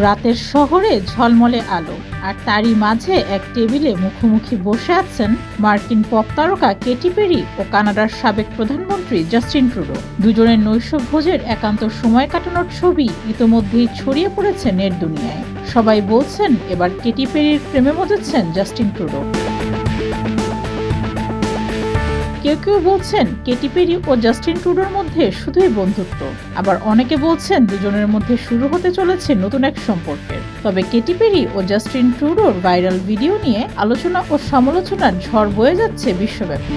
রাতের শহরে ঝলমলে আলো, আর তারই মাঝে এক টেবিলে মুখোমুখি বসে আছেন মার্কিন পপ তারকা কেটি পেরি ও কানাডার সাবেক প্রধানমন্ত্রী জাস্টিন ট্রুডো। দুজনের নৈশভোজের একান্ত সময় কাটানোর ছবি ইতোমধ্যেই ছড়িয়ে পড়েছে নেট দুনিয়ায়। সবাই বলছেন এবার কেটি পেরির প্রেমে মজেছেন জাস্টিন ট্রুডো। কেউ কেউ বলছেন কেটি পেরি ও জাস্টিন ট্রুডোর মধ্যে শুধুই বন্ধুত্ব, আবার অনেকে বলছেন দুজনের মধ্যে শুরু হতে চলেছে নতুন এক সম্পর্কের। তবে কেটি পেরি ও জাস্টিন ট্রুডোর ভাইরাল ভিডিও নিয়ে আলোচনা ও সমালোচনার ঝড় বয়ে যাচ্ছে বিশ্বব্যাপী।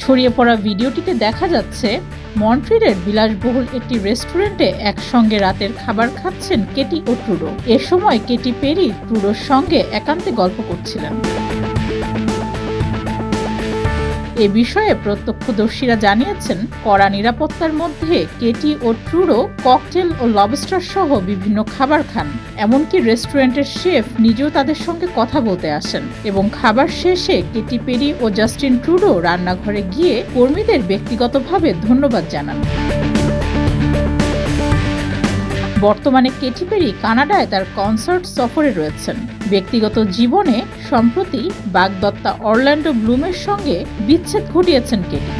ছড়িয়ে পড়া ভিডিওটিতে দেখা যাচ্ছে মন্ট্রিলের বিলাসবহুল একটি রেস্টুরেন্টে একসঙ্গে রাতের খাবার খাচ্ছেন কেটি ও ট্রুডো। এ সময় কেটি পেরি ট্রুডোর সঙ্গে একান্তে গল্প করছিলেন। এ বিষয়ে প্রত্যক্ষদর্শীরা জানিয়েছেন, কড়া নিরাপত্তার মধ্যে কেটি ও ট্রুডো ককটেল ও লবস্টার সহ বিভিন্ন খাবার খান। এমনকি রেস্টুরেন্টের শেফ নিজেও তাদের সঙ্গে কথা বলতে আসেন এবং খাবার শেষে কেটি পেরি ও জাস্টিন ট্রুডো রান্নাঘরে গিয়ে কর্মীদের ব্যক্তিগতভাবে ধন্যবাদ জানান। বর্তমানে কেটি পেরি কানাডায় তার কনসার্ট সফরে রয়েছেন। ব্যক্তিগত জীবনে সম্প্রতি বাগদত্তা অরল্যান্ডো ব্লুমের সঙ্গে বিচ্ছেদ ঘটিয়েছেন কেটি।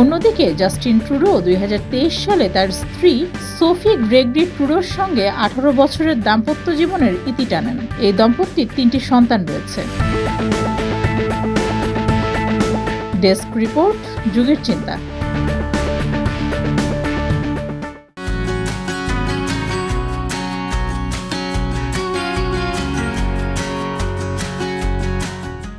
অন্যদিকে জাস্টিন ট্রুডো 2023 সালে তার স্ত্রী সোফি গ্রেগরি ট্রুডোর সঙ্গে 18 বছরের দাম্পত্য জীবনের ইতি টানেন। এই দম্পতির 3টি সন্তান রয়েছে। ডেস্ক রিপোর্ট, যুগের চিন্তা।